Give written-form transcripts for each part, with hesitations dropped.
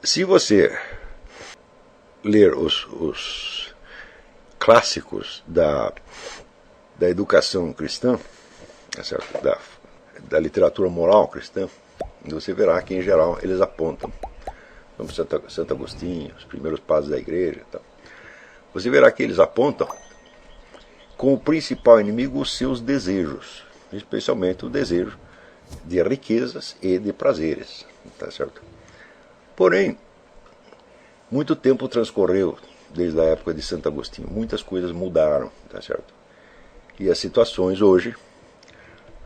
Se você ler os clássicos da educação cristã, da literatura moral cristã, você verá que, em geral, eles apontam, como Santo Agostinho, os primeiros padres da igreja e tal. Você verá que eles apontam como principal inimigo os seus desejos, especialmente o desejo de riquezas e de prazeres. Tá certo? Porém, muito tempo transcorreu desde a época de Santo Agostinho, muitas coisas mudaram, tá certo? E as situações hoje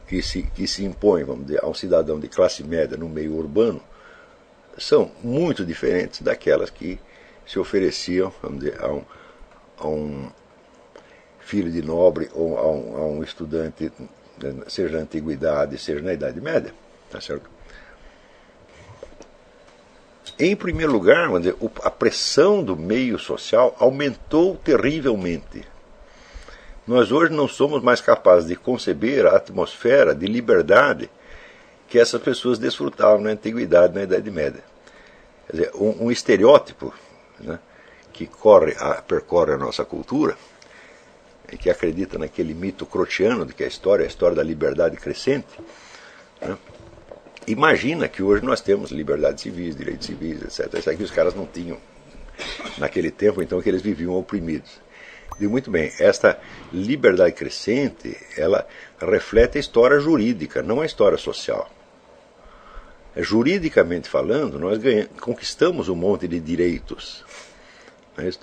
que se impõem, vamos dizer, a um cidadão de classe média no meio urbano são muito diferentes daquelas que se ofereciam, vamos dizer, a um filho de nobre ou a um estudante, seja na antiguidade, seja na Idade Média, tá certo? Em primeiro lugar, vamos dizer, a pressão do meio social aumentou terrivelmente. Nós hoje não somos mais capazes de conceber a atmosfera de liberdade que essas pessoas desfrutavam na antiguidade, na Idade Média. Quer dizer, um estereótipo, né, que percorre a nossa cultura, e que acredita naquele mito crotiano de que a história da liberdade crescente, né, imagina que hoje nós temos liberdades civis, direitos civis, etc. Isso aqui os caras não tinham naquele tempo, então, que eles viviam oprimidos. Digo muito bem, esta liberdade crescente, ela reflete a história jurídica, não a história social. Juridicamente falando, nós conquistamos um monte de direitos. Não é isso?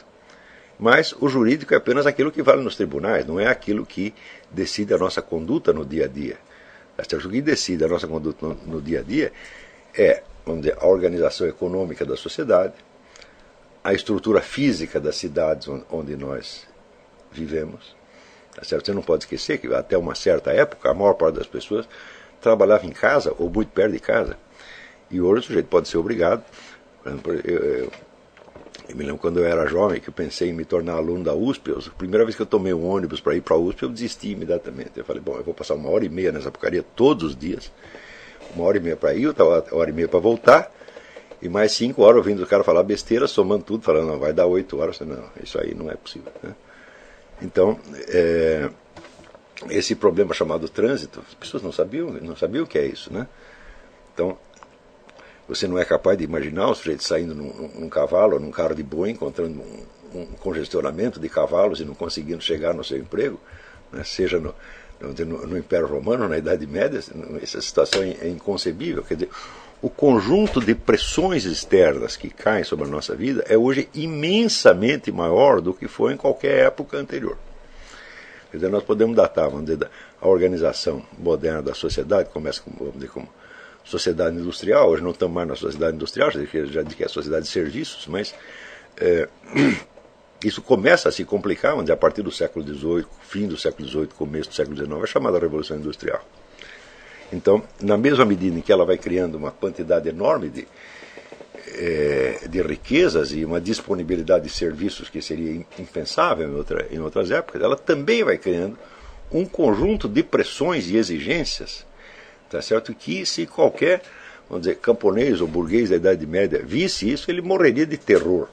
Mas o jurídico é apenas aquilo que vale nos tribunais, não é aquilo que decide a nossa conduta no dia a dia. O que decide a nossa conduta no dia a dia é, vamos dizer, a organização econômica da sociedade, a estrutura física das cidades onde nós vivemos. Tá certo? Você não pode esquecer que até uma certa época a maior parte das pessoas trabalhava em casa ou muito perto de casa. E hoje o sujeito pode ser obrigado. Por exemplo, eu me lembro quando eu era jovem que eu pensei em me tornar aluno da USP. A primeira vez que eu tomei um ônibus para ir para a USP, eu desisti imediatamente. Eu falei, bom, eu vou passar 1h30 nessa porcaria todos os dias. 1h30 para ir, 1h30 para voltar. E mais 5 horas ouvindo o cara falar besteira, somando tudo, falando, não, vai dar 8 horas. Não, isso aí não é possível. Né? Então, esse problema chamado trânsito, as pessoas não sabiam o que é isso. Né? Então, você não é capaz de imaginar o sujeito saindo num cavalo ou num carro de boi, encontrando um congestionamento de cavalos e não conseguindo chegar no seu emprego, né? Seja no Império Romano, na Idade Média, essa situação é inconcebível. Quer dizer, o conjunto de pressões externas que caem sobre a nossa vida é hoje imensamente maior do que foi em qualquer época anterior. Quer dizer, nós podemos datar, vamos dizer, a organização moderna da sociedade, começa vamos dizer, como sociedade industrial. Hoje não estamos mais na sociedade industrial, já disse que é a sociedade de serviços, mas isso começa a se complicar, vamos dizer, a partir do século XVIII, fim do século XVIII, começo do século XIX, é chamada Revolução Industrial. Então, na mesma medida em que ela vai criando uma quantidade enorme de riquezas e uma disponibilidade de serviços que seria impensável em outras épocas, ela também vai criando um conjunto de pressões e exigências, tá certo? Que se qualquer, vamos dizer, camponês ou burguês da Idade Média visse isso, ele morreria de terror,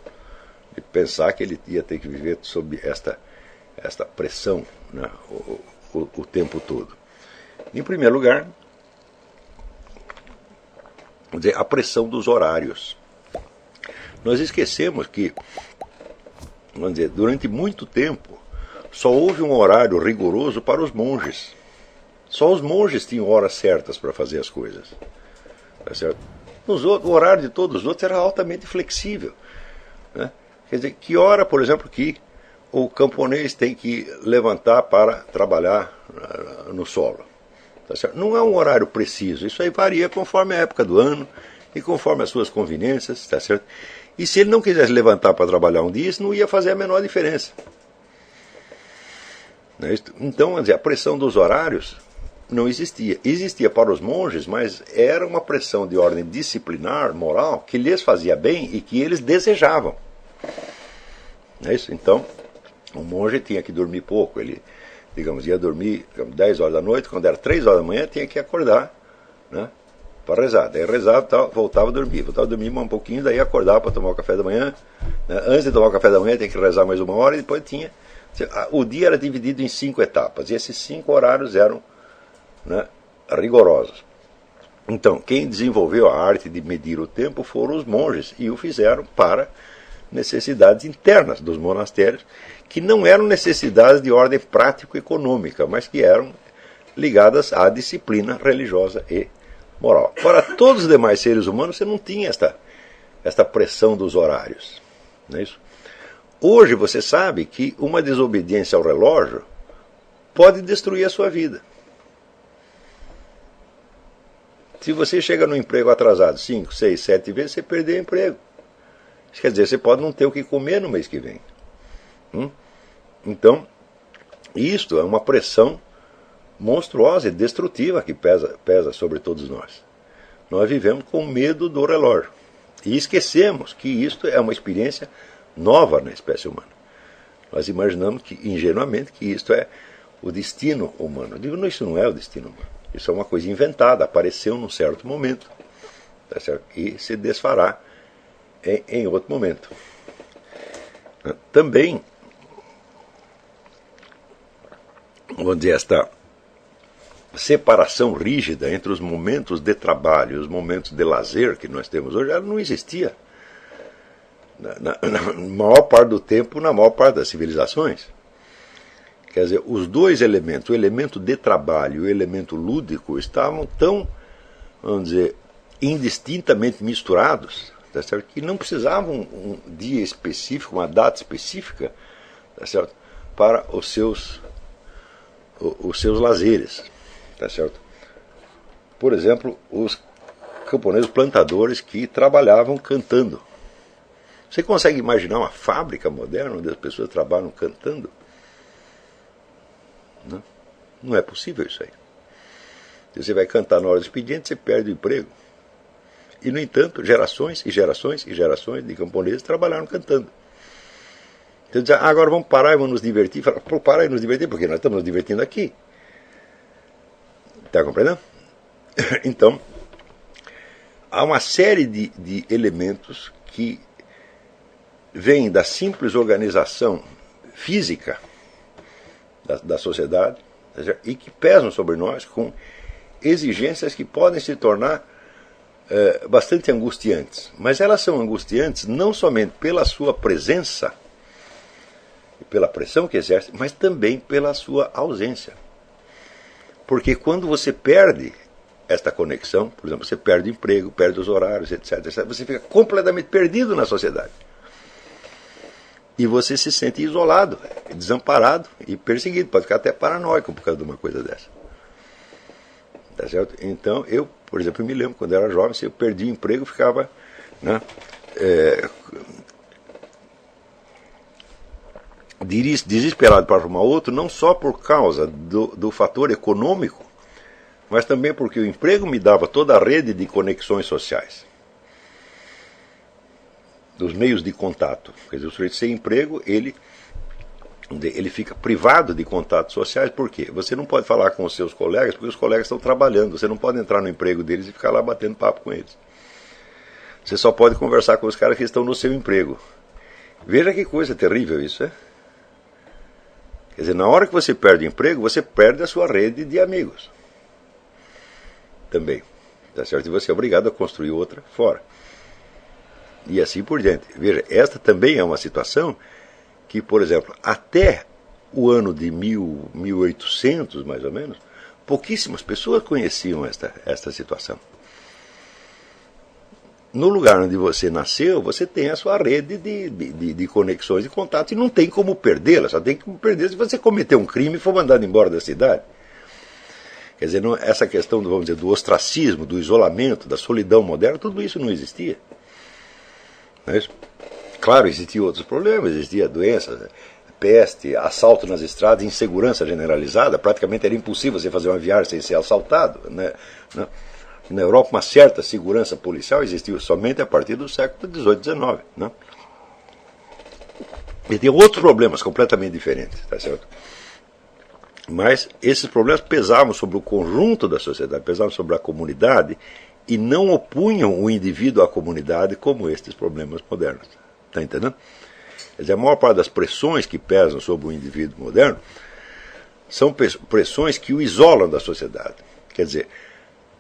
de pensar que ele ia ter que viver sob esta pressão, né, o tempo todo. Em primeiro lugar, vamos dizer, a pressão dos horários. Nós esquecemos que, vamos dizer, durante muito tempo, só houve um horário rigoroso para os monges. Só os monges tinham horas certas para fazer as coisas. Tá certo? O horário de todos os outros era altamente flexível. Né? Quer dizer, que hora, por exemplo, que o camponês tem que levantar para trabalhar no solo? Tá certo? Não é um horário preciso. Isso aí varia conforme a época do ano e conforme as suas conveniências. Tá certo? E se ele não quisesse levantar para trabalhar um dia, isso não ia fazer a menor diferença. Então, vamos dizer, a pressão dos horários não existia. Existia para os monges, mas era uma pressão de ordem disciplinar, moral, que lhes fazia bem e que eles desejavam. Não é isso? Então, o monge tinha que dormir pouco. Ele, digamos, ia dormir 10 horas da noite, quando era 3 horas da manhã, tinha que acordar, né, para rezar. Daí rezava, tal, voltava a dormir mais um pouquinho, daí acordava para tomar o café da manhã. Né? Antes de tomar o café da manhã tem que rezar mais 1 hora, e depois tinha... O dia era dividido em 5 etapas, e esses 5 horários eram, né, rigorosos. Então, quem desenvolveu a arte de medir o tempo foram os monges, e o fizeram para necessidades internas dos monastérios, que não eram necessidades de ordem prático-econômica, mas que eram ligadas à disciplina religiosa e moral. Para todos os demais seres humanos, você não tinha esta pressão dos horários. Não é isso? Hoje você sabe que uma desobediência ao relógio pode destruir a sua vida. Se você chega no emprego atrasado 5, 6, 7 vezes, você perdeu o emprego. Isso quer dizer, você pode não ter o que comer no mês que vem. Então, isto é uma pressão monstruosa e destrutiva que pesa sobre todos nós. Nós vivemos com medo do relógio. E esquecemos que isto é uma experiência nova na espécie humana. Nós imaginamos ingenuamente que isto é o destino humano. Eu digo, não, isso não é o destino humano. Isso é uma coisa inventada, apareceu num certo momento, tá certo? E se desfará em outro momento. Também, vamos dizer, esta separação rígida entre os momentos de trabalho e os momentos de lazer que nós temos hoje, ela não existia na maior parte do tempo, na maior parte das civilizações. Quer dizer, os dois elementos, o elemento de trabalho e o elemento lúdico, estavam tão, vamos dizer, indistintamente misturados, tá certo? Que não precisavam um dia específico, uma data específica, tá certo? Para os seus lazeres. Tá certo? Por exemplo, os camponeses plantadores que trabalhavam cantando. Você consegue imaginar uma fábrica moderna onde as pessoas trabalham cantando? Não, não é possível isso aí. Se você vai cantar na hora do expediente, você perde o emprego. E, no entanto, gerações e gerações e gerações de camponeses trabalharam cantando. Então, dizem, agora vamos parar e vamos nos divertir. Fala, para e nos divertir, porque nós estamos nos divertindo aqui. Está compreendendo? Então, há uma série de elementos que vêm da simples organização física da sociedade, e que pesam sobre nós com exigências que podem se tornar bastante angustiantes. Mas elas são angustiantes não somente pela sua presença, pela pressão que exerce, mas também pela sua ausência. Porque quando você perde esta conexão, por exemplo, você perde o emprego, perde os horários, etc., etc., você fica completamente perdido na sociedade. E você se sente isolado, desamparado e perseguido. Pode ficar até paranoico por causa de uma coisa dessa. Tá certo? Então, eu, por exemplo, me lembro, quando eu era jovem, se eu perdi o emprego, ficava, né, desesperado para arrumar outro, não só por causa do fator econômico, mas também porque o emprego me dava toda a rede de conexões sociais, dos meios de contato. Quer dizer, o sujeito sem emprego, ele fica privado de contatos sociais. Por quê? Você não pode falar com os seus colegas, porque os colegas estão trabalhando. Você não pode entrar no emprego deles e ficar lá batendo papo com eles. Você só pode conversar com os caras que estão no seu emprego. Veja que coisa terrível isso, é? Quer dizer, na hora que você perde o emprego, você perde a sua rede de amigos. Também. Tá certo? E você é obrigado a construir outra fora. E assim por diante. Veja, esta também é uma situação que, por exemplo, até o ano de 1800, mais ou menos, pouquíssimas pessoas conheciam esta situação. No lugar onde você nasceu, você tem a sua rede de conexões e contatos, e não tem como perdê-la. Só tem como perder se você cometer um crime e for mandado embora da cidade. Quer dizer, essa questão, vamos dizer, do ostracismo, do isolamento, da solidão moderna, tudo isso não existia. Não é isso? Claro, existiam outros problemas, existia doença, peste, assalto nas estradas, insegurança generalizada. Praticamente era impossível você fazer uma viagem sem ser assaltado, né? Na Europa, uma certa segurança policial existiu somente a partir do século XVIII, XIX. Né? E tem outros problemas completamente diferentes, tá certo? Mas esses problemas pesavam sobre o conjunto da sociedade, pesavam sobre a comunidade, e não opunham o indivíduo à comunidade como estes problemas modernos. Está entendendo? Quer dizer, a maior parte das pressões que pesam sobre o indivíduo moderno são pressões que o isolam da sociedade. Quer dizer,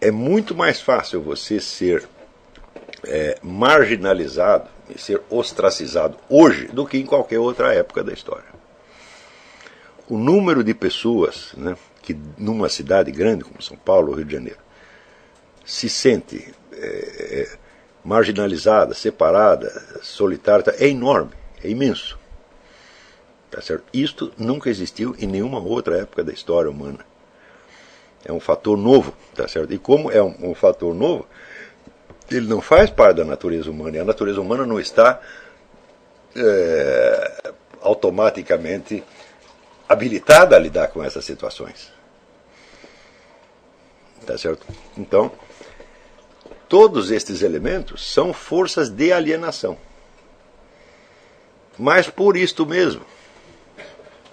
é muito mais fácil você ser marginalizado e ser ostracizado hoje do que em qualquer outra época da história. O número de pessoas, né, que numa cidade grande como São Paulo ou Rio de Janeiro se sente marginalizada, separada, solitária, é enorme, é imenso. Tá certo? Isto nunca existiu em nenhuma outra época da história humana. É um fator novo, tá certo? E como é um fator novo, ele não faz parte da natureza humana, e a natureza humana não está automaticamente habilitada a lidar com essas situações. Tá certo? Então, todos estes elementos são forças de alienação. Mas por isto mesmo,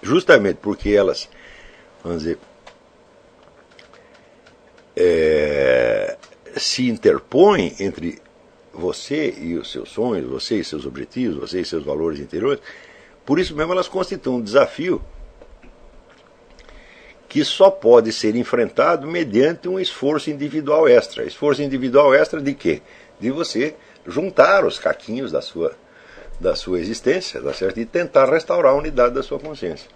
justamente porque elas, vamos dizer, se interpõem entre você e os seus sonhos, você e seus objetivos, você e seus valores interiores, por isso mesmo elas constituem um desafio que só pode ser enfrentado mediante um esforço individual extra. Esforço individual extra de quê? De você juntar os caquinhos da sua existência, tá certo? E tentar restaurar a unidade da sua consciência.